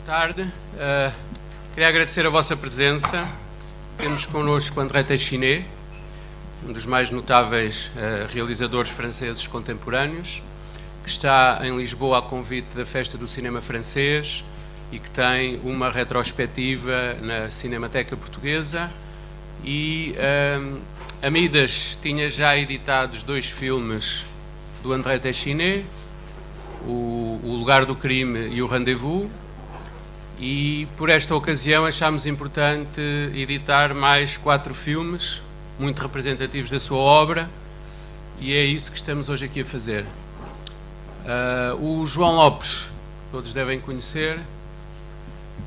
tarde. Queria agradecer a vossa presença. Temos connosco André Téchiné, um dos mais notáveis realizadores franceses contemporâneos, que está em Lisboa a convite da Festa do Cinema Francês e que tem uma retrospectiva na Cinemateca Portuguesa. E a Midas tinha já editados 2 filmes do André Téchiné, o Lugar do Crime e o Rendezvous, e por esta ocasião achámos importante editar mais 4 filmes muito representativos da sua obra, e é isso que estamos hoje aqui a fazer. O João Lopes, todos devem conhecer,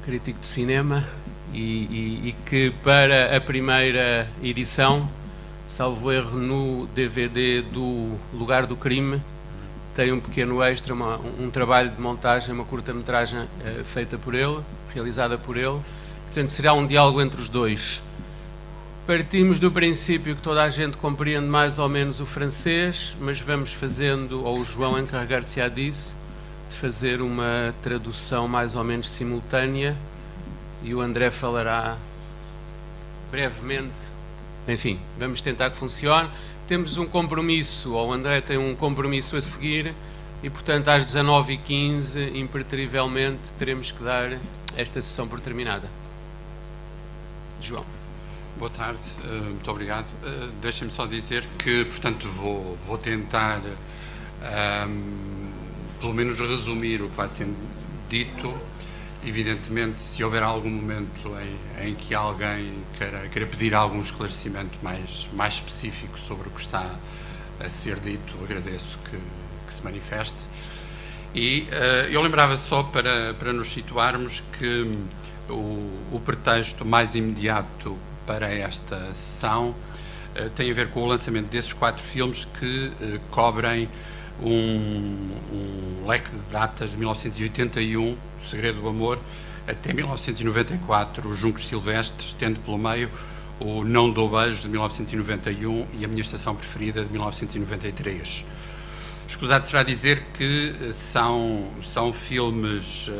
crítico de cinema, e que para a primeira edição, salvo erro no DVD do Lugar do Crime, tem um pequeno extra, um trabalho de montagem, uma curta-metragem feita por ele, realizada por ele. Portanto, será um diálogo entre os dois. Partimos do princípio que toda a gente compreende mais ou menos o francês, mas vamos fazendo, ou o João encarregar-se-á disso, de fazer uma tradução mais ou menos simultânea, e o André falará brevemente. Enfim, vamos tentar que funcione. Temos um compromisso, ou o André tem um compromisso a seguir, e portanto às 19h15, impertrivelmente, teremos que dar esta sessão por terminada. João. Boa tarde, muito obrigado. Deixem-me só dizer que, portanto, vou tentar, pelo menos, resumir o que vai sendo dito. Evidentemente, se houver algum momento em que alguém queira pedir algum esclarecimento mais específico sobre o que está a ser dito, agradeço que se manifeste. E eu lembrava só, para nos situarmos, que o pretexto mais imediato para esta sessão tem a ver com o lançamento desses 4 filmes que cobrem um leque de datas de 1981, O Segredo do Amor, até 1994, Os Juncos Silvestres, tendo pelo meio o Não Dou Beijos, de 1991, e A Minha Estação Preferida, de 1993. Escusado será dizer que são filmes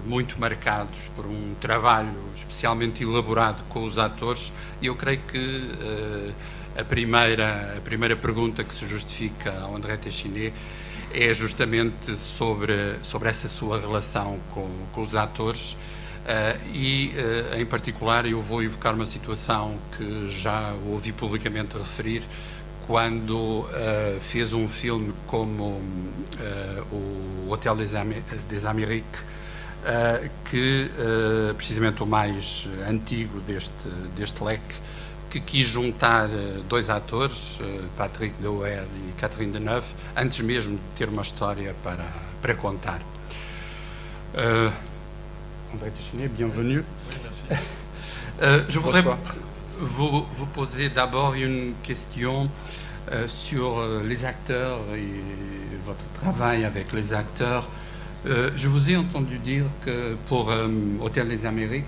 muito marcados por um trabalho especialmente elaborado com os atores, e eu creio que a primeira pergunta que se justifica ao André Téchiné é justamente sobre essa sua relação com os atores, e em particular eu vou evocar uma situação que já ouvi publicamente referir quando fez um filme como o Hotel des Amériques, que precisamente o mais antigo deste leque, que quis juntar 2 atores, Patrick Dewaere e Catherine Deneuve, antes mesmo de ter uma história para contar. André Téchiné, bienvenue. Je voudrais vous poser d'abord une question sur les acteurs et votre travail avec les acteurs. Je vous ai entendu dire que pour Hotel des Amériques,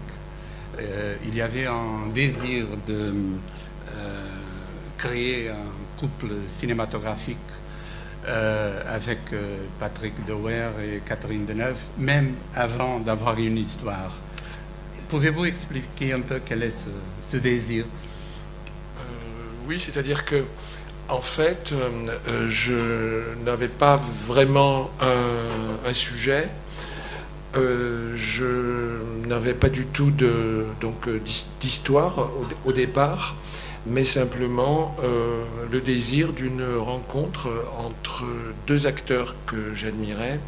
il y avait un désir de créer un couple cinématographique avec Patrick Dewaere et Catherine Deneuve, même avant d'avoir une histoire. Pouvez-vous expliquer un peu quel est ce désir? Oui, c'est-à-dire que, en fait, je n'avais pas vraiment un sujet. Je n'avais pas du tout d'histoire au départ, mais simplement le désir d'une rencontre entre 2 acteurs que j'admirais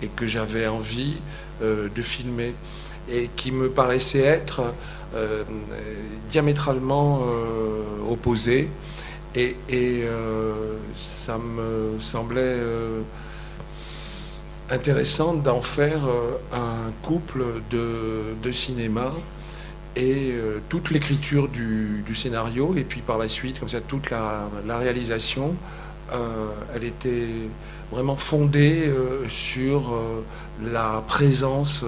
et que j'avais envie de filmer, et qui me paraissaient être diamétralement opposés, et ça me semblait intéressant d'en faire un couple de cinéma, et toute l'écriture du scénario, et puis par la suite, comme ça, toute la réalisation, elle était vraiment fondée sur la présence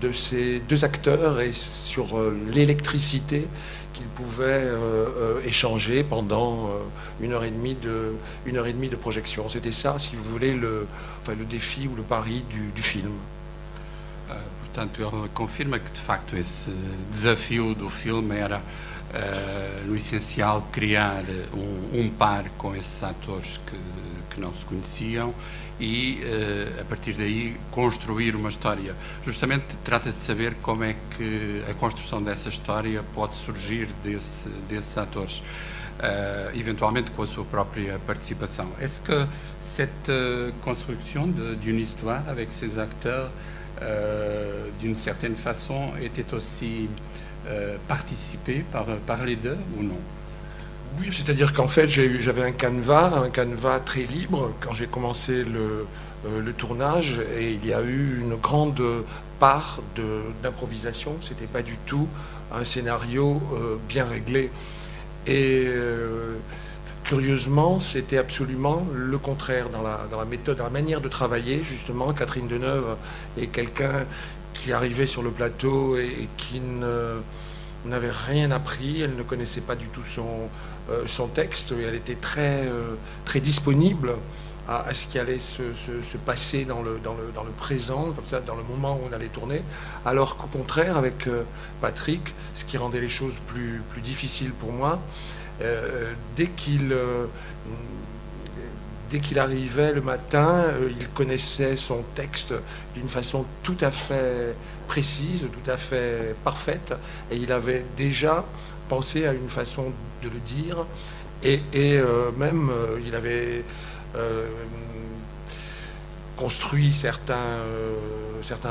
de ces 2 acteurs et sur l'électricité qu'ils pouvaient échanger pendant une heure et demie de projection. C'était ça, si vous voulez, le défi ou le pari du film. portanto, ele confirma que, de facto, esse desafio do filme era, no essencial, criar um par com esses atores que não se conheciam e, a partir daí, construir uma história. Justamente trata-se de saber como é que a construção dessa história pode surgir desses atores, éventuellement com a sua propre participation. Est-ce que cette construction d'une histoire avec ces acteurs, d'une certaine façon, était aussi participée par les deux ou non? Oui, c'est-à-dire qu'en fait, j'avais un canevas très libre quand j'ai commencé le tournage, et il y a eu une grande part d'improvisation. C'était pas du tout un scénario bien réglé. Et curieusement, c'était absolument le contraire dans la méthode, dans la manière de travailler. Justement, Catherine Deneuve est quelqu'un qui arrivait sur le plateau et qui n'avait rien appris. Elle ne connaissait pas du tout son texte, et elle était très disponible à ce qui allait se passer dans le présent, comme ça, dans le moment où on allait tourner, alors qu'au contraire, avec Patrick, ce qui rendait les choses plus difficiles pour moi, dès qu'il arrivait le matin, il connaissait son texte d'une façon tout à fait précise, tout à fait parfaite, et il avait déjà pensé à une façon de le dire, et même il avait construit certains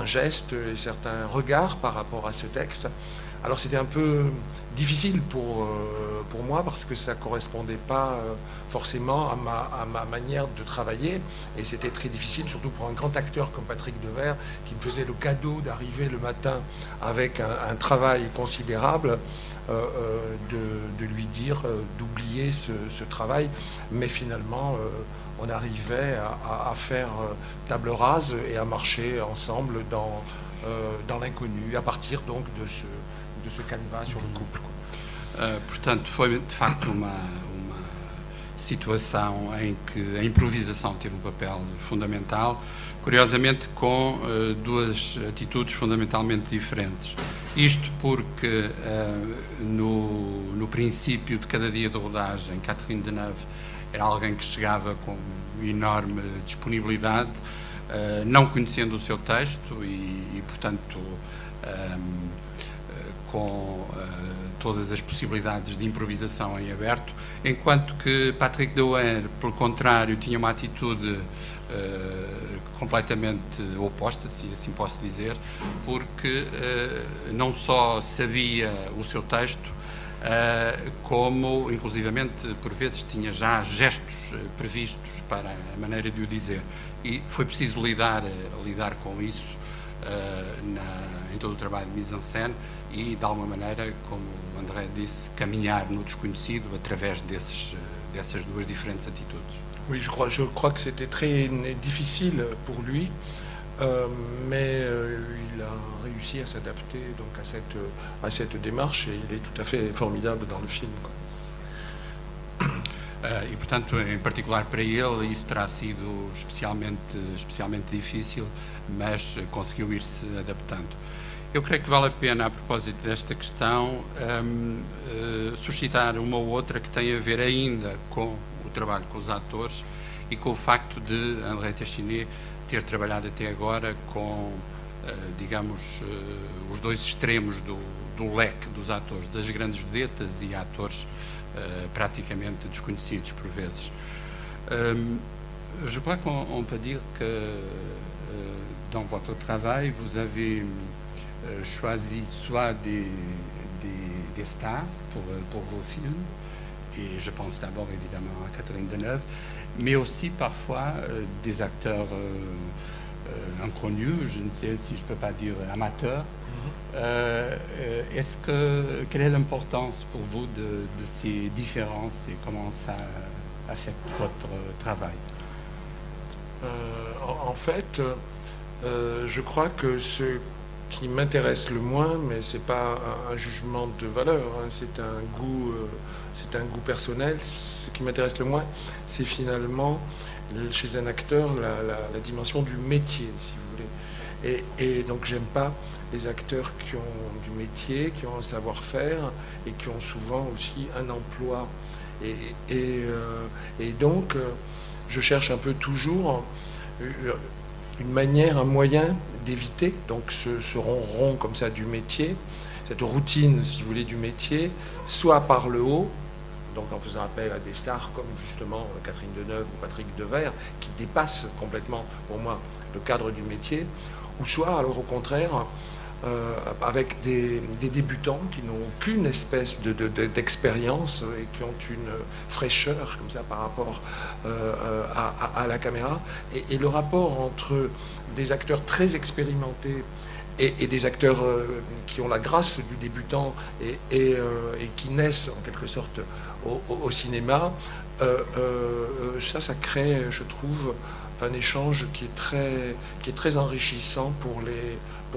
gestes et certains regards par rapport à ce texte. Alors c'était un peu difficile pour moi, parce que ça ne correspondait pas forcément à ma manière de travailler, et c'était très difficile, surtout pour un grand acteur comme Patrick Devers, qui me faisait le cadeau d'arriver le matin avec un travail considérable, de lui dire d'oublier ce travail. Mais finalement, on arrivait à faire table rase et à marcher ensemble dans l'inconnu, à partir donc de ce canevas sur le couple. Portanto, foi de facto uma situação em que a improvisação teve um papel fundamental, curiosamente com duas atitudes fundamentalmente diferentes. Isto porque no princípio de cada dia de rodagem, Catherine Deneuve era alguém que chegava com enorme disponibilidade, não conhecendo o seu texto e portanto, com todas as possibilidades de improvisação em aberto, enquanto que Patrick Devers, pelo contrário, tinha uma atitude completamente oposta, se assim posso dizer, porque não só sabia o seu texto, como, inclusivamente, por vezes tinha já gestos previstos para a maneira de o dizer. E foi preciso lidar com isso em todo o trabalho de mise-en-scène e, de alguma maneira, como André disse, caminhar no desconhecido através dessas duas diferentes atitudes. Oui, je crois que c'était très difficile pour lui, mais il a réussi à s'adapter donc à cette démarche, et il est tout à fait formidable dans le film, quoi. E, portanto, em particular para ele, isso terá sido especialmente difícil, mas conseguiu ir-se adaptando. Eu creio que vale a pena, a propósito desta questão, suscitar uma ou outra que tem a ver ainda com o trabalho com os atores e com o facto de André Téchiné ter trabalhado até agora com, digamos, os dois extremos do leque dos atores, das grandes vedetas e atores pratiquement desconhecidos por vezes. Je crois qu'on peut dire que dans votre travail, vous avez choisi soit des stars pour vos films, et je pense d'abord évidemment à Catherine Deneuve, mais aussi parfois des acteurs inconnus, je ne sais si je peux pas dire amateurs. Quelle est l'importance pour vous de ces différences et comment ça affecte votre travail? En fait, je crois que ce qui m'intéresse le moins, mais c'est pas un jugement de valeur, hein, c'est un goût personnel. Ce qui m'intéresse le moins, c'est finalement chez un acteur la dimension du métier, si vous voulez. Et donc j'aime pas les acteurs qui ont du métier, qui ont un savoir-faire et qui ont souvent aussi un emploi. Et donc je cherche un peu toujours une manière, un moyen d'éviter donc ce ronron comme ça du métier, cette routine, si vous voulez, du métier, soit par le haut, donc en faisant appel à des stars comme justement Catherine Deneuve ou Patrick Devers, qui dépassent complètement, pour moi, le cadre du métier, ou soit, alors au contraire, avec des débutants qui n'ont aucune espèce d'expérience et qui ont une fraîcheur comme ça par rapport à la caméra. Et le rapport entre des acteurs très expérimentés et des acteurs qui ont la grâce du débutant et qui naissent en quelque sorte au cinéma, ça crée, je trouve, un échange qui est très enrichissant pour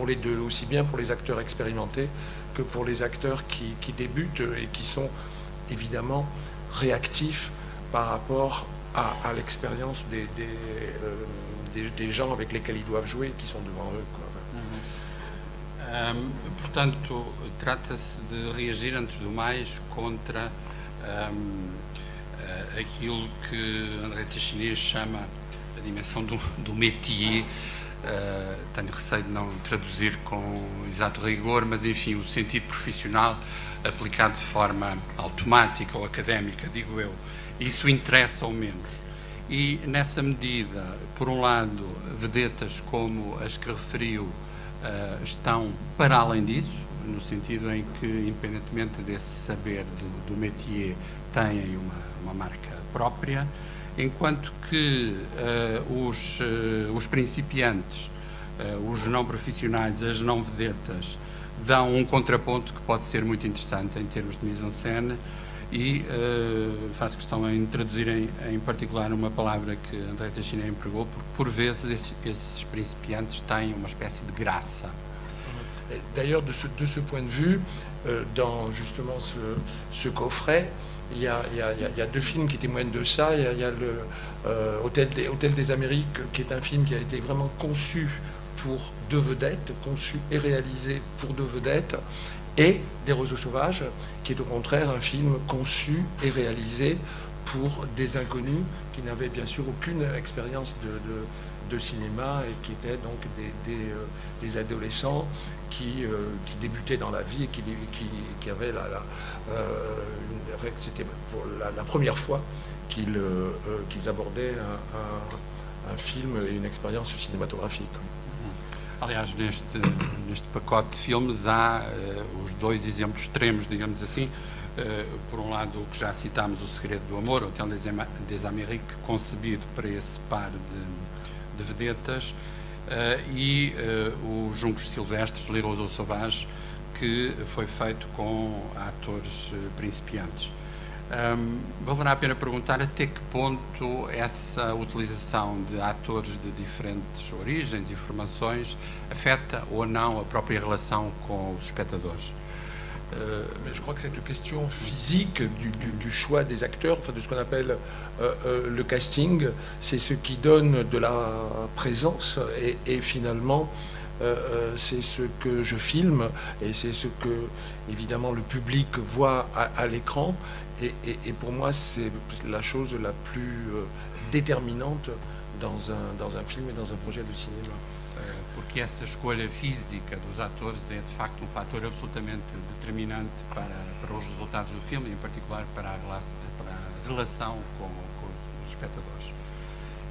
les deux, aussi bien pour les acteurs expérimentés que pour les acteurs qui débutent et qui sont évidemment réactifs par rapport à l'expérience des gens avec lesquels ils doivent jouer, qui sont devant eux, quoi. Portanto, trata-se de reagir, antes do mais, contra aquilo que André Teixeira chama a dimensão do métier. Tenho receio de não traduzir com exato rigor, mas enfim, o sentido profissional aplicado de forma automática ou académica, digo eu. Isso interessa ao menos. E nessa medida, por um lado, vedetas como as que referiu estão para além disso, no sentido em que, independentemente desse saber do métier, têm uma marca própria, enquanto que os principiantes, os não profissionais, as não vedetas, dão um contraponto que pode ser muito interessante em termos de mise-en-scène, e faço questão em traduzir em particular uma palavra que André Teixeira empregou, porque por vezes esses principiantes têm uma espécie de graça. D'ailleurs, de ce point de vue, dans justement ce coffret, il y a deux films qui témoignent de ça. Il y a le Hôtel des Amériques, qui est un film qui a été vraiment conçu pour deux vedettes, conçu et réalisé pour deux vedettes, et Des Roseaux Sauvages, qui est au contraire un film conçu et réalisé pour des inconnus qui n'avaient bien sûr aucune expérience de cinéma et qui étaient donc des adolescents qui débutaient dans la vie et qui avaient c'était pour la première fois qu'ils abordaient un film et une expérience cinématographique. Aliás, neste pacote de filmes há os dois exemplos extremos, digamos assim. Por um lado, o que já citámos, O Segredo do Amor, Hôtel des Amériques, concebido para esse par de vedetas, e o Juncos Silvestres, Les Roseaux Sauvages, que foi feito com atores principiantes. Valerá a pena perguntar até que ponto essa utilização de atores de diferentes origens e formações afeta ou não a própria relação com os espectadores. Mais je crois que cette question physique du choix des acteurs, enfin de ce qu'on appelle le casting, c'est ce qui donne de la présence et finalement c'est ce que je filme et c'est ce que évidemment le public voit à l'écran et pour moi c'est la chose la plus déterminante dans un film et dans un projet de cinéma. Porque essa escolha física dos atores é de facto um fator absolutamente determinante para os resultados do filme, em particular para a relação com os espectadores.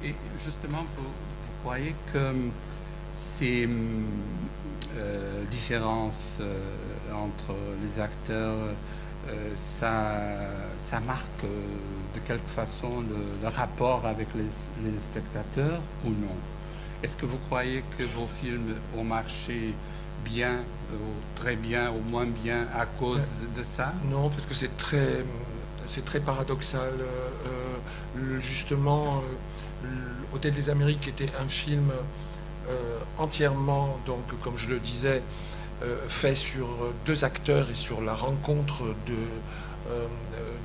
Et justement, vous croyez que ces différences entre les acteurs, ça marque de quelque façon le rapport avec les spectateurs ou non? Est-ce que vous croyez que vos films ont marché bien, ou très bien, ou moins bien à cause de ça? Non, parce que c'est très paradoxal. Justement, Hôtel des Amériques était un film entièrement, donc, comme je le disais, fait sur deux acteurs et sur la rencontre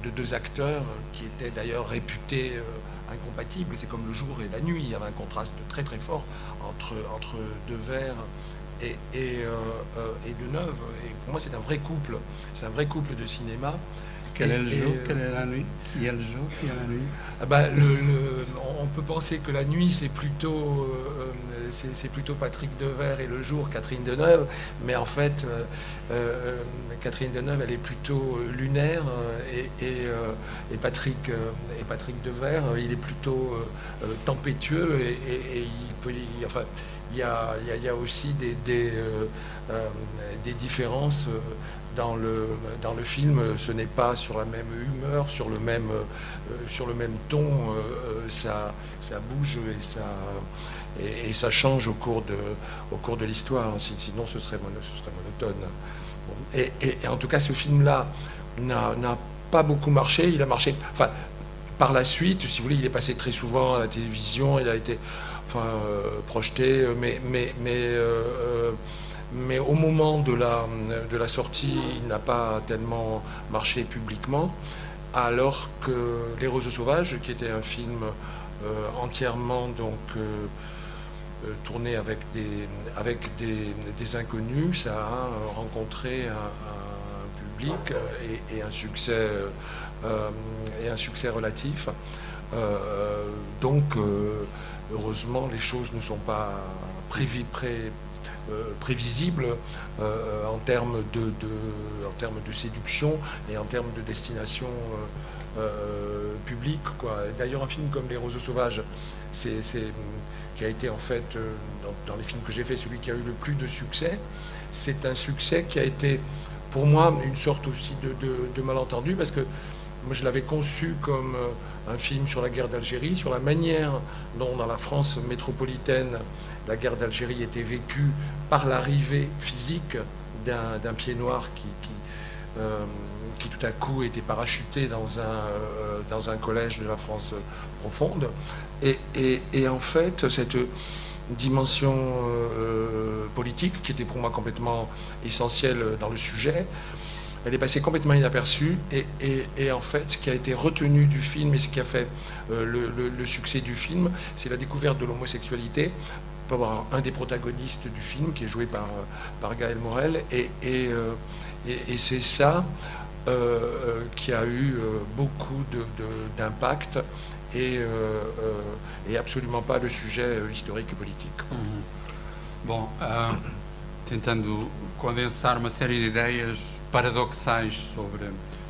de deux acteurs qui étaient d'ailleurs réputés incompatibles. C'est comme le jour et la nuit. Il y avait un contraste très très fort entre Devers et Deneuve. Et pour moi, c'est un vrai couple. C'est un vrai couple de cinéma. Quel est le jour, quelle est la nuit? Qui est le jour, qui est la nuit? On peut penser que la nuit, c'est plutôt Patrick Devers et le jour, Catherine Deneuve. Mais en fait, Catherine Deneuve, elle est plutôt lunaire et Patrick Devers, il est plutôt tempétueux et il y a aussi des différences. Dans le film, ce n'est pas sur la même humeur, sur le même ton, ça bouge et ça change au cours de l'histoire. Sinon, ce serait monotone. Bon. Et en tout cas, ce film-là n'a pas beaucoup marché. Il a marché. Enfin, par la suite, si vous voulez, il est passé très souvent à la télévision. Il a été projeté, mais au moment de la sortie, il n'a pas tellement marché publiquement, alors que Les Roseaux Sauvages, qui était un film entièrement tourné avec des inconnus, ça a rencontré un public et un succès relatif. Donc, heureusement, les choses ne sont pas prévisible en termes de séduction et en termes de destination publique, quoi. D'ailleurs, un film comme Les Roseaux Sauvages, qui a été en fait, dans les films que j'ai fait, celui qui a eu le plus de succès, c'est un succès qui a été, pour moi, une sorte aussi de malentendu, parce que moi, je l'avais conçu comme un film sur la guerre d'Algérie, sur la manière dont, dans la France métropolitaine, la guerre d'Algérie était vécue par l'arrivée physique d'un pied noir qui tout à coup était parachuté dans un collège de la France profonde. Et en fait, cette dimension politique, qui était pour moi complètement essentielle dans le sujet, elle est passée complètement inaperçue et en fait, ce qui a été retenu du film et ce qui a fait le succès du film, c'est la découverte de l'homosexualité par un des protagonistes du film, qui est joué par Gaël Morel, et c'est ça qui a eu beaucoup d'impact et absolument pas le sujet historique et politique. Bom, tentando condensar uma série de ideias paradoxais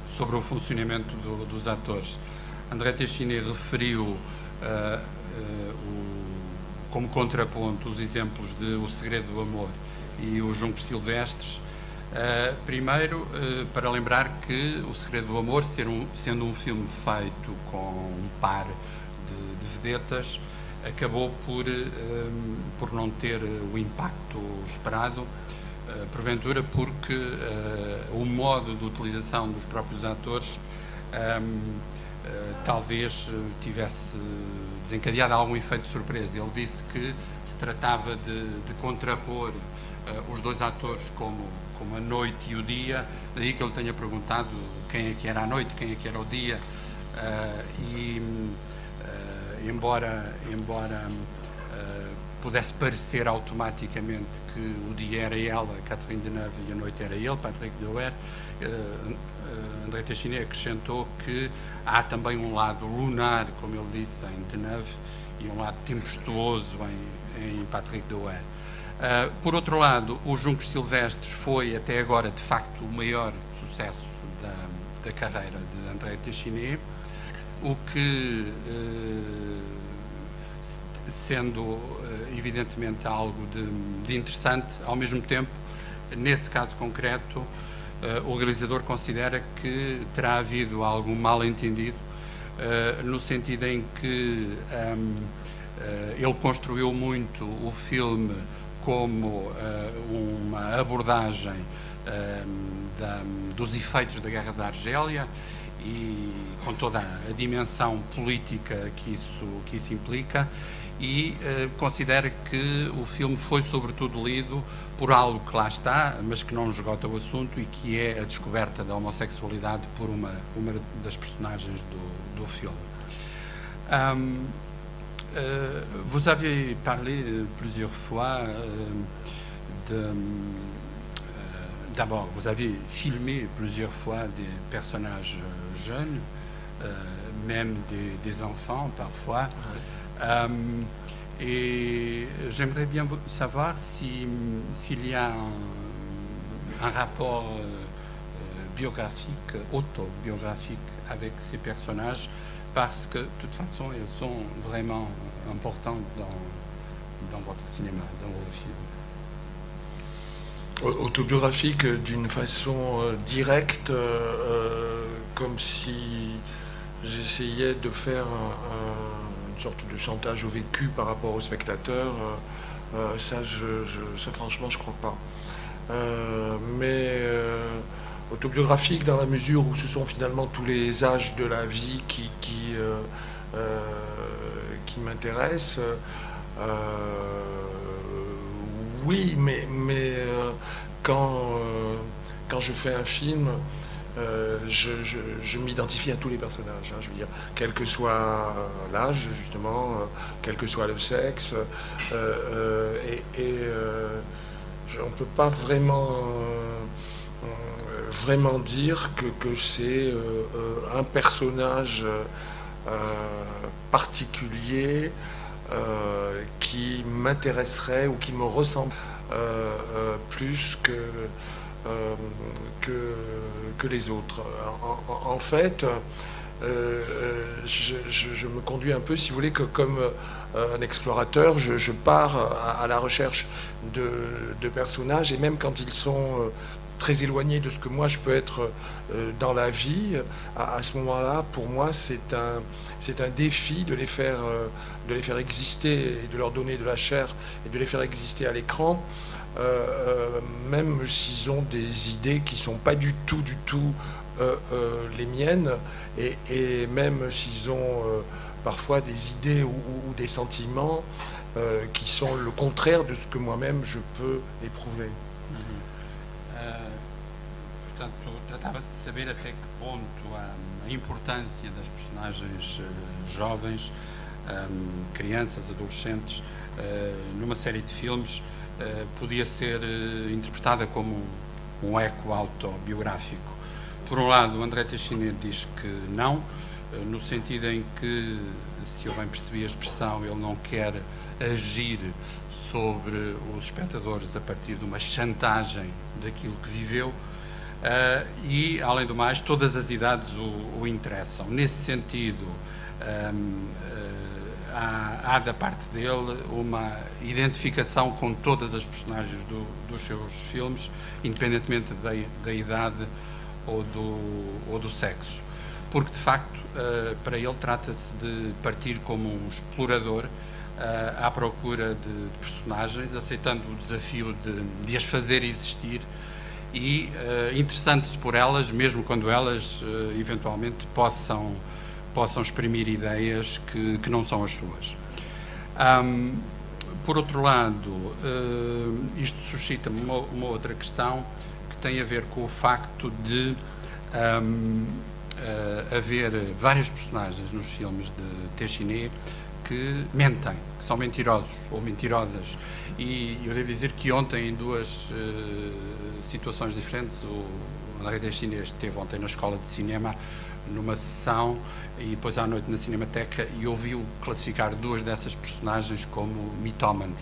sobre o funcionamento dos atores. André Téchiné referiu como contraponto os exemplos de O Segredo do Amor e Os Juncos Silvestres. Primeiro, para lembrar que O Segredo do Amor, sendo um filme feito com um par de vedetas, acabou por não ter o impacto esperado, porventura porque o modo de utilização dos próprios atores talvez tivesse desencadeado algum efeito de surpresa. Ele disse que se tratava de contrapor os dois atores como a noite e o dia, daí que ele tenha perguntado quem é que era a noite, quem é que era o dia, embora pudesse parecer automaticamente que o dia era ela, Catherine Deneuve, e a noite era ele, Patrick Devers, André Téchiné acrescentou que há também um lado lunar, como ele disse, em Deneuve, e um lado tempestuoso em Patrick Devers. Por outro lado, Os Juncos Silvestres foi até agora de facto o maior sucesso da carreira de André Téchiné, o que, sendo evidentemente algo de interessante, ao mesmo tempo, nesse caso concreto, o realizador considera que terá havido algum mal-entendido, no sentido em que ele construiu muito o filme como uma abordagem dos efeitos da Guerra da Argélia e com toda a dimensão política que isso implica, e considera que o filme foi sobretudo lido por algo que lá está, mas que não esgota o assunto, e que é a descoberta da homossexualidade por uma das personagens do filme. Vous avez parlé plusieurs fois d'abord, vous avez filmé plusieurs fois des personnages jeunes, même des enfants parfois. Et j'aimerais bien savoir s'il y a un rapport biographique, autobiographique avec ces personnages, parce que de toute façon, ils sont vraiment importants dans votre cinéma, dans vos films. Autobiographique d'une façon directe, comme si j'essayais de faire une sorte de chantage au vécu par rapport au spectateur. Ça, franchement, je crois pas. Mais autobiographique dans la mesure où ce sont finalement tous les âges de la vie qui m'intéressent. Oui, mais quand je fais un film, je m'identifie à tous les personnages. Je veux dire, quel que soit l'âge, justement, quel que soit le sexe, on ne peut pas vraiment dire que c'est un personnage particulier qui m'intéresserait ou qui me ressemble plus que les autres. En fait, je me conduis un peu, si vous voulez, que comme un explorateur, je pars à la recherche de personnages, et même quand ils sont très éloignés de ce que moi je peux être dans la vie, à ce moment-là, pour moi, c'est un défi de les faire exister et de leur donner de la chair et de les faire exister à l'écran, même s'ils ont des idées qui ne sont pas du tout les miennes, et même s'ils ont parfois des idées ou des sentiments qui sont le contraire de ce que moi-même je peux éprouver. Portanto, tratava-se de saber até que ponto a importância das personagens jovens, crianças, adolescentes, numa série de filmes, podia ser interpretada como um eco autobiográfico. Por um lado, André Teixeira diz que não, no sentido em que, se eu bem percebi a expressão, ele não quer agir sobre os espectadores a partir de uma chantagem daquilo que viveu, e, além do mais, todas as idades o interessam. Nesse sentido, há da parte dele uma identificação com todas as personagens dos seus filmes, independentemente da idade ou do sexo. Porque, de facto, para ele trata-se de partir como um explorador à procura de personagens, aceitando o desafio de as fazer existir e interessando-se por elas, mesmo quando elas eventualmente possam exprimir ideias que não são as suas. Por outro lado, isto suscita-me uma outra questão que tem a ver com o facto de haver várias personagens nos filmes de Teixeira que mentem, que são mentirosos ou mentirosas. E eu devo dizer que ontem, em duas situações diferentes, o André Teixeira esteve ontem na Escola de Cinema, numa sessão, e depois à noite na Cinemateca, e ouviu classificar duas dessas personagens como mitómanos.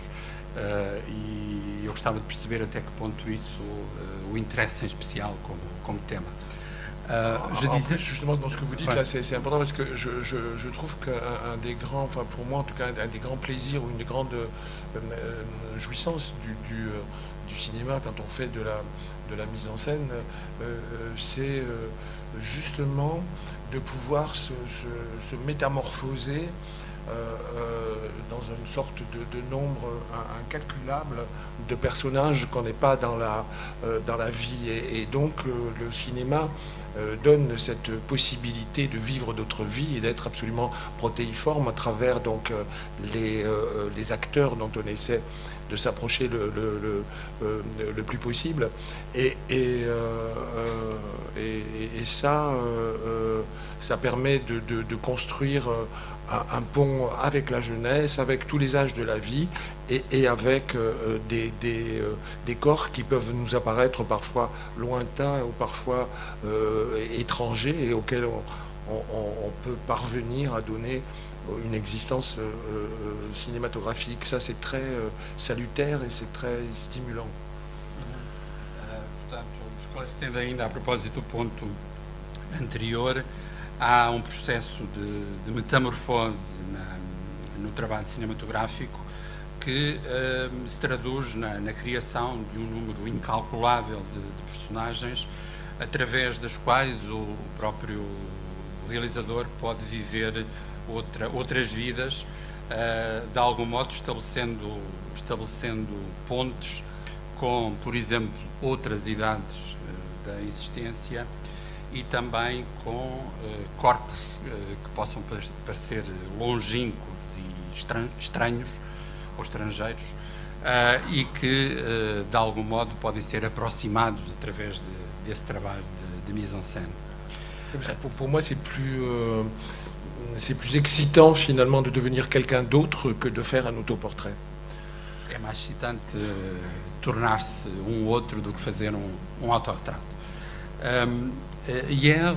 E eu gostava de perceber até que ponto isso o interessa em especial como tema. En plus, justement, dans ce que vous dites, là, c'est important parce que je trouve qu'un des grands, enfin pour moi en tout cas, un des grands plaisirs ou une des grandes jouissances du cinéma quand on fait de la mise en scène, c'est justement de pouvoir se métamorphoser dans une sorte de nombre incalculable de personnages qu'on n'est pas dans la vie. Et donc le cinéma donne cette possibilité de vivre d'autres vies et d'être absolument protéiforme à travers donc les acteurs dont on essaie de s'approcher le plus possible. Et ça permet de construire un pont avec la jeunesse, avec tous les âges de la vie, et avec des corps qui peuvent nous apparaître parfois lointains ou parfois étrangers, et auxquels on peut parvenir à donner une existence cinématographique. Ça, c'est très salutaire et c'est très stimulant. Portanto, esclarecendo ainda a propósito do ponto anterior, há processo de metamorfose no trabalho cinematográfico que se traduz na criação de número incalculável de personagens através das quais o próprio realizador pode viver outras vidas, de algum modo estabelecendo pontes com, por exemplo, outras idades da existência e também com corpos que possam parecer longínquos e estranhos ou estrangeiros e que, de algum modo, podem ser aproximados através desse trabalho de mise en scène. Pour moi, c'est plus excitant finalement de devenir quelqu'un d'autre que de faire un autoportrait. É mais excitante tornar-se outro do que fazer autoretrato. Hier,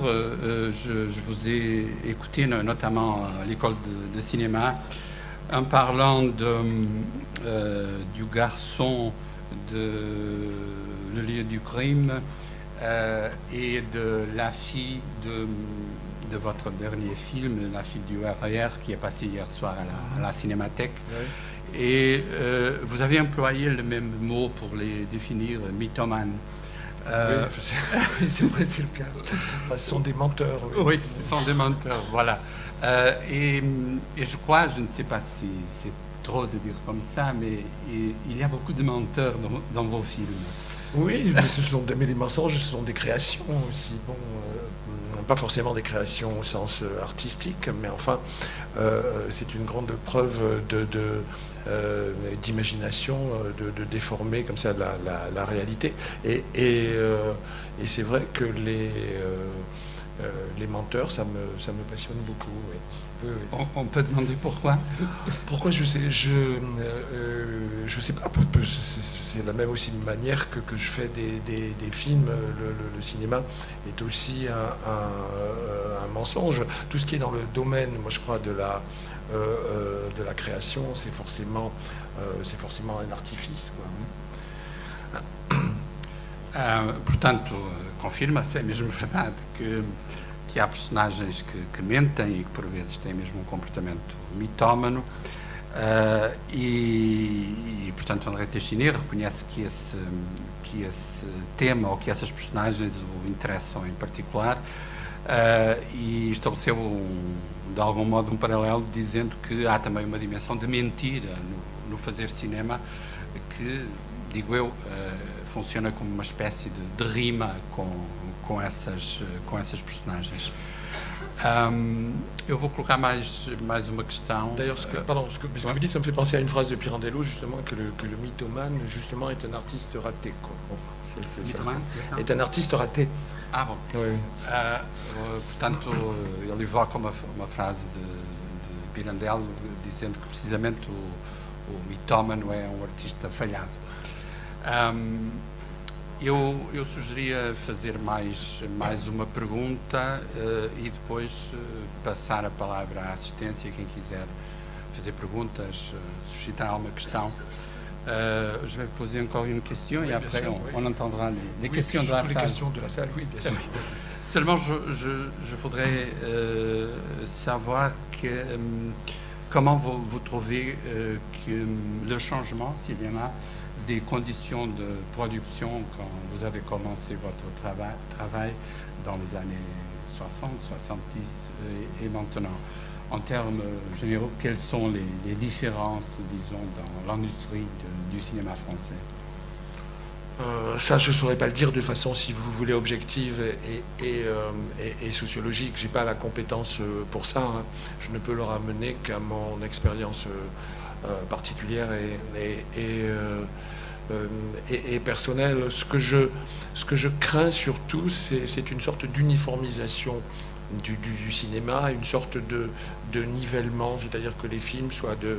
je vous ai écouté, notamment à l'école de cinéma, en parlant du garçon Le lieu du crime et de la fille de votre dernier film, La fille du RER, qui est passé hier soir à la Cinémathèque. Oui. Et vous avez employé le même mot pour les définir, mythomane. Oui, c'est vrai, c'est le cas. Enfin, ce sont des menteurs. Oui, ce sont des menteurs, voilà. Et je crois, je ne sais pas si c'est trop de dire comme ça, mais il y a beaucoup de menteurs dans vos films. Oui, mais mais les mensonges, ce sont des créations aussi. Bon, pas forcément des créations au sens artistique, mais enfin, c'est une grande preuve d'imagination, de déformer comme ça la réalité. Et c'est vrai que les menteurs, ça me passionne beaucoup. Oui. Oui. On peut demander pourquoi? Pourquoi je sais pas. C'est la même aussi manière que je fais des films. Le cinéma est aussi un mensonge. Tout ce qui est dans le domaine, moi je crois, de la création, c'est forcément un artifice, quoi. Portanto, confirma-se, é mesmo verdade que há personagens que mentem e que por vezes têm mesmo um comportamento mitómano e portanto, André Téchiné reconhece que esse tema ou que essas personagens o interessam em particular e estabeleceu de algum modo um paralelo dizendo que há também uma dimensão de mentira no fazer cinema que, digo eu, funciona como uma espécie de rima com essas personagens. Eu vou colocar mais uma questão. D'ailleurs, ce que vous dites, ça me fait penser à une phrase de Pirandello, justement, que le mythomane, justement, est un artiste raté. Quoi. Bon, est un artiste raté. Ah, bom. Oui. Portanto, ele evoca uma frase de Pirandello dizendo que precisamente o mitómano é um artista falhado. Eu sugeria fazer mais uma pergunta e depois passar a palavra à assistência, quem quiser fazer perguntas, suscitar alguma questão. Je vais poser encore une question et après on entendra les questions de la salle. Les questions de la salle, oui, bien sûr. Seulement, je voudrais savoir comment vous trouvez que le changement, s'il y en a, des conditions de production quand vous avez commencé votre travail dans les années 60, 70 et maintenant. en termes généraux, quelles sont les différences, disons, dans l'industrie du cinéma français? Ça, je ne saurais pas le dire de façon, si vous voulez, objective et sociologique. Je n'ai pas la compétence pour ça. Hein. Je ne peux le ramener qu'à mon expérience particulière et personnelle. Ce que je crains surtout, c'est une sorte d'uniformisation du cinéma, une sorte de nivellement, c'est-à-dire que les films soient de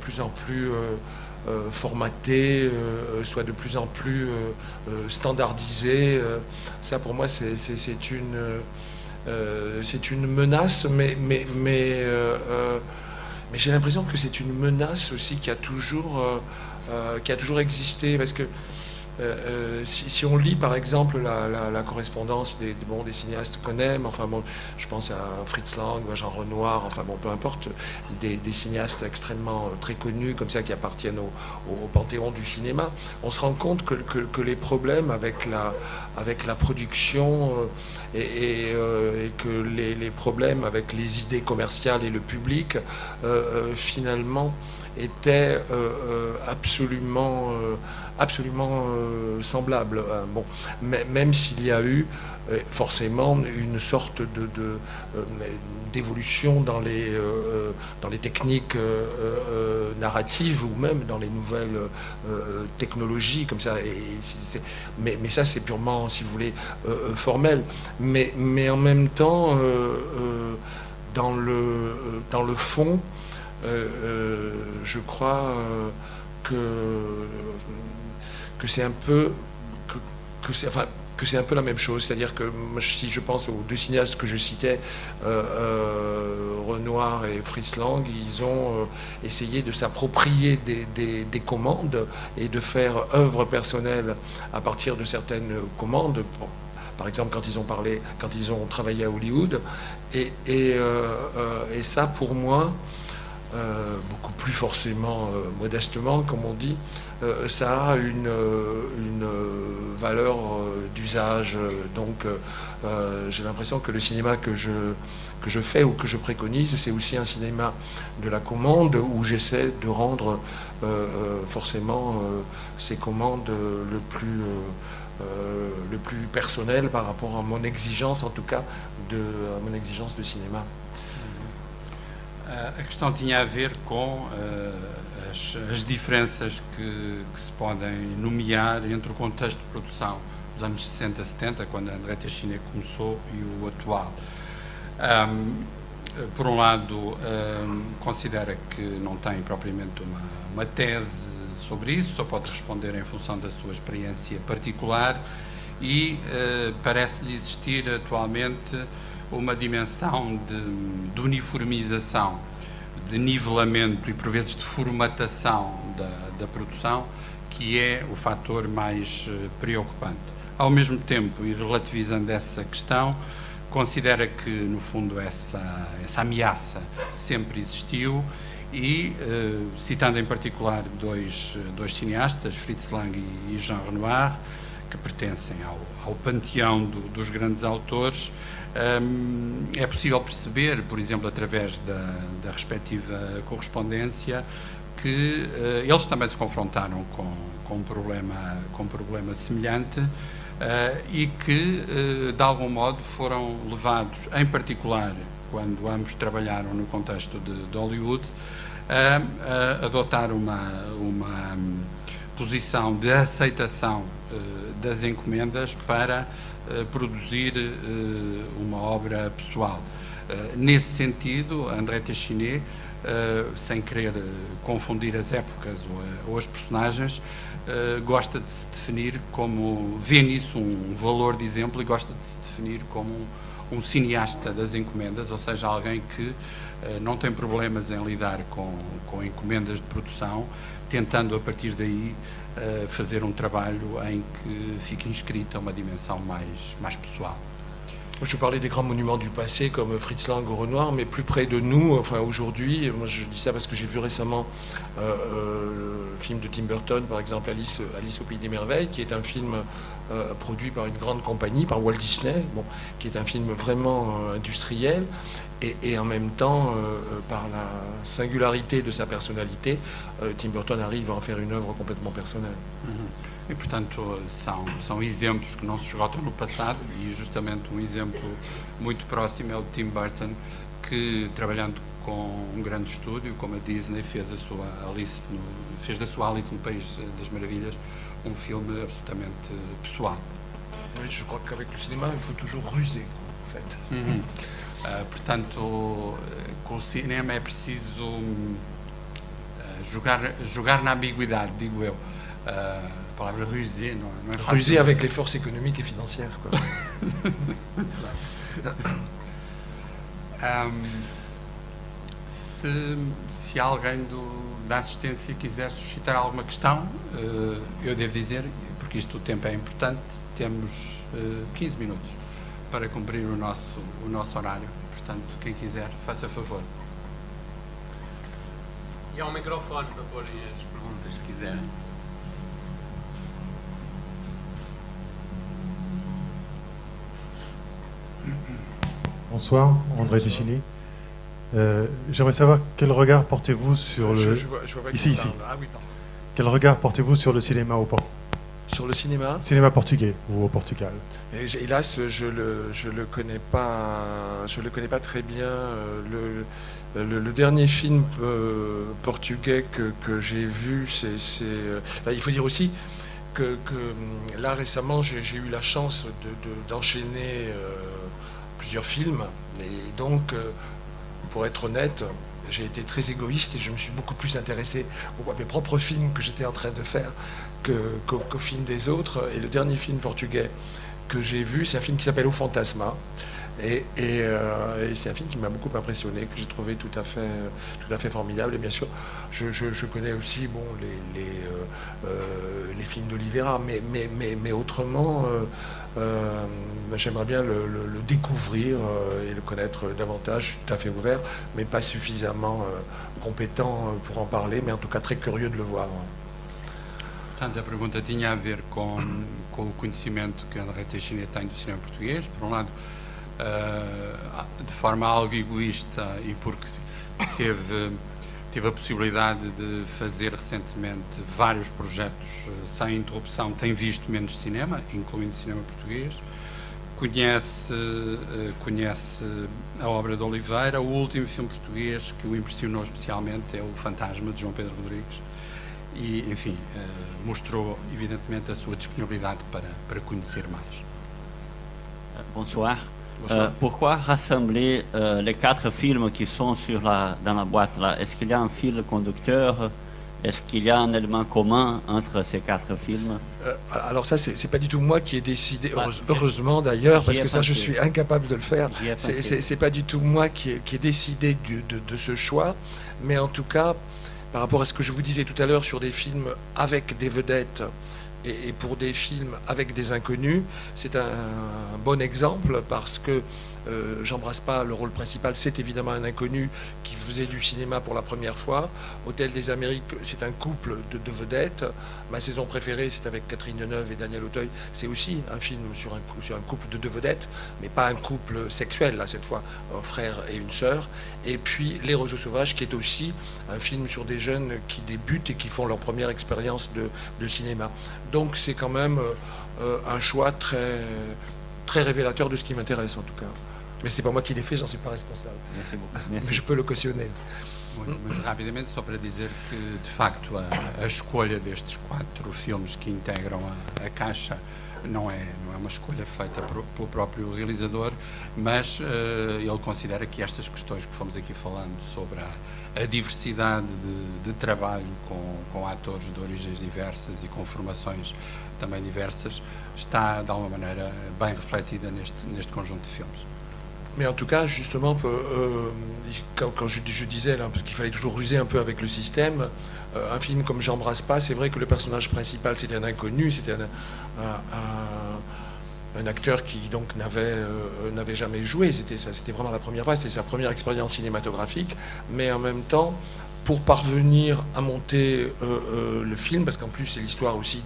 plus en plus formatés, soient de plus en plus standardisés. Ça, pour moi, c'est une menace, mais j'ai l'impression que c'est une menace aussi qui a toujours existé, parce que si on lit par exemple la correspondance des cinéastes qu'on aime, enfin bon, je pense à Fritz Lang, à Jean Renoir, enfin bon, peu importe, des cinéastes extrêmement très connus comme ça qui appartiennent au panthéon du cinéma, on se rend compte que les problèmes avec la production et que les problèmes avec les idées commerciales et le public finalement étaient absolument semblables. Bon, même s'il y a eu forcément une sorte d'évolution dans les techniques narratives ou même dans les nouvelles technologies comme ça. Mais ça, c'est purement, si vous voulez, formel. Mais en même temps, dans le fond, je crois que c'est un peu que c'est un peu la même chose, c'est-à-dire que si je pense aux deux cinéastes que je citais, Renoir et Fritz Lang, ils ont essayé de s'approprier des commandes et de faire œuvre personnelle à partir de certaines commandes. Par exemple, quand ils ont travaillé à Hollywood, et ça, pour moi, beaucoup plus forcément modestement, comme on dit, ça a une valeur d'usage. Donc j'ai l'impression que le cinéma que je fais ou que je préconise, c'est aussi un cinéma de la commande où j'essaie de rendre forcément ces commandes le plus personnel par rapport à mon exigence, en tout cas, à mon exigence de cinéma. A questão tinha a ver com as diferenças que se podem nomear entre o contexto de produção dos anos 60, 70, quando a André Téchiné começou, e o atual. Por um lado, considera que não tem propriamente uma tese sobre isso, só pode responder em função da sua experiência particular, e parece-lhe existir atualmente uma dimensão de uniformização, de nivelamento e por vezes de formatação da produção, que é o fator mais preocupante. Ao mesmo tempo, e relativizando essa questão, considera que, no fundo, essa ameaça sempre existiu e, citando em particular dois cineastas, Fritz Lang e Jean Renoir, que pertencem ao panteão dos grandes autores, é possível perceber, por exemplo, através da respectiva correspondência, que eles também se confrontaram com um problema semelhante e que, de algum modo, foram levados, em particular, quando ambos trabalharam no contexto de Hollywood, a adotar uma posição de aceitação das encomendas para produzir uma obra pessoal. Nesse sentido, André Téchiné, sem querer confundir as épocas ou as personagens, gosta de se definir como, vê nisso um valor de exemplo, e gosta de se definir como um cineasta das encomendas, ou seja, alguém que não tem problemas em lidar com encomendas de produção, tentando a partir daí fazer um trabalho em que fique inscrita uma dimensão mais pessoal. Je parlais des grands monuments du passé comme Fritz Lang ou Renoir, mais plus près de nous, enfin aujourd'hui, moi je dis ça parce que j'ai vu récemment le film de Tim Burton, par exemple Alice au Pays des Merveilles, qui est un film produit par une grande compagnie, par Walt Disney, bon, qui est un film vraiment industriel, et en même temps, par la singularité de sa personnalité, Tim Burton arrive a en faire une œuvre complètement personnelle. E, portanto, são exemplos que não se esgotam no passado, e justamente um exemplo muito próximo é o de Tim Burton, que, trabalhando com um grande estúdio, como a Disney, fez da sua Alice no País das Maravilhas um filme absolutamente pessoal. Je crois qu'avec le cinéma, il faut toujours ruser, en fait. Portanto, com o cinema é preciso jogar na ambiguidade, digo eu. A palavra ruser não é fácil. Ruser avec les forces économiques et financières, quoi. Se alguém da assistência quiser suscitar alguma questão, eu devo dizer, porque isto o tempo é importante, temos 15 minutos para cumprir o nosso horário. Portanto, quem quiser, faça favor. E há um microfone para pôr as perguntas, se quiserem. Bonsoir, André Téchiné. J'aimerais savoir quel regard portez-vous sur le... Je vois pas Ici. Ah oui, pardon. Quel regard portez-vous sur le cinéma Sur le cinéma, cinéma portugais ou au Portugal? hélas, je le connais pas très bien. Le dernier film portugais que j'ai vu, il faut dire aussi que là récemment j'ai eu la chance d'enchaîner plusieurs films, et donc pour être honnête, j'ai été très égoïste et je me suis beaucoup plus intéressé à mes propres films que j'étais en train de faire qu'aux films des autres. Et le dernier film portugais que j'ai vu, c'est un film qui s'appelle O Fantasma. Et c'est un film qui m'a beaucoup impressionné, que j'ai trouvé tout à fait formidable. Et bien sûr, je connais aussi les films d'Oliveira, mais autrement, j'aimerais bien le découvrir et le connaître davantage. Je suis tout à fait ouvert, mais pas suffisamment compétent pour en parler, mais en tout cas très curieux de le voir. Portanto, a pergunta tinha a ver com o conhecimento que André Téchiné tem do cinema português. Por um lado, de forma algo egoísta, e porque teve a possibilidade de fazer recentemente vários projetos sem interrupção, tem visto menos cinema, incluindo cinema português, conhece a obra de Oliveira. O último filme português que o impressionou especialmente é O Fantasma, de João Pedro Rodrigues, e, enfim, mostrou evidentemente a sua disponibilidade para conhecer mais. Bonsoir. Pourquoi rassembler les 4 films qui sont dans la boîte là? Est-ce qu'il y a un fil conducteur? Est-ce qu'il y a un élément commun entre ces 4 films? Alors ça, c'est pas du tout moi qui ai décidé, heureusement d'ailleurs, parce que ça, je suis incapable de le faire. C'est pas du tout moi qui ai décidé de ce choix, mais en tout cas, par rapport à ce que je vous disais tout à l'heure sur des films avec des vedettes et pour des films avec des inconnus, c'est un bon exemple, parce que J'embrasse pas, le rôle principal, c'est évidemment un inconnu qui faisait du cinéma pour la première fois. Hôtel des Amériques, c'est un couple de vedettes. Ma saison préférée, c'est avec Catherine Deneuve et Daniel Auteuil. C'est aussi un film sur un couple de 2 vedettes, mais pas un couple sexuel, là, cette fois, un frère et une sœur. Et puis Les Roseaux Sauvages, qui est aussi un film sur des jeunes qui débutent et qui font leur première expérience de cinéma. Donc c'est quand même un choix très, très révélateur de ce qui m'intéresse, en tout cas. Mais c'est pas moi qui l'ai fait, j'en suis pas responsable. Merci beaucoup. Merci. Mais je peux le cautionner. Muito rapidamente, só para dizer que, de facto, a escolha destes 4 filmes que integram a caixa não é uma escolha feita pelo próprio realizador, mas ele considera que estas questões que fomos aqui falando sobre a diversidade de trabalho com atores de origens diversas e com formações também diversas está, de alguma maneira, bem refletida neste conjunto de filmes. Mais en tout cas, justement, quand je disais là, parce qu'il fallait toujours ruser un peu avec le système, un film comme J'embrasse pas, c'est vrai que le personnage principal, c'était un inconnu, c'était un acteur qui donc n'avait jamais joué. C'était vraiment la première fois, c'était sa première expérience cinématographique, mais en même temps, pour parvenir à monter le film, parce qu'en plus c'est l'histoire aussi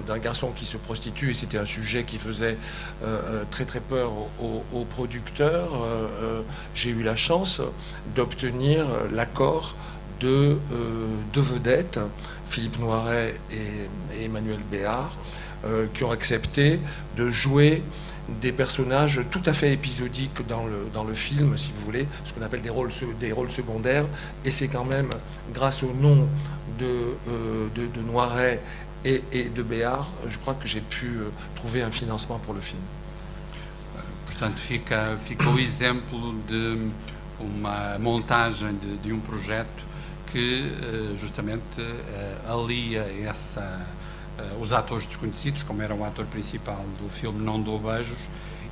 d'un garçon qui se prostitue, et c'était un sujet qui faisait très très peur aux producteurs. J'ai eu la chance d'obtenir l'accord de deux vedettes, Philippe Noiret et Emmanuel Béard, qui ont accepté de jouer des personnages tout à fait épisodiques dans le film, si vous voulez, ce qu'on appelle des rôles secondaires, et c'est quand même grâce au nom de Noiret et de Béard, je crois que j'ai pu trouver un financement pour le film. Portanto, fica o exemplo de uma montagem de projeto que justamente alia os atores desconhecidos, como era o ator principal do filme Não Dou Beijos,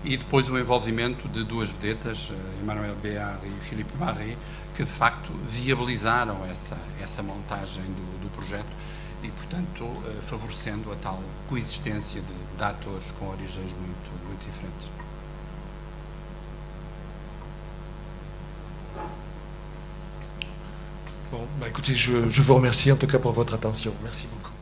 e depois o envolvimento de duas vedetas, Emmanuel Béard e Philippe Noiret, que de facto viabilizaram essa montagem do projeto e, portanto, favorecendo a tal coexistência de atores com origens muito diferentes. Bon, écoutez, je vous remercie en tout cas pour votre attention. Merci beaucoup.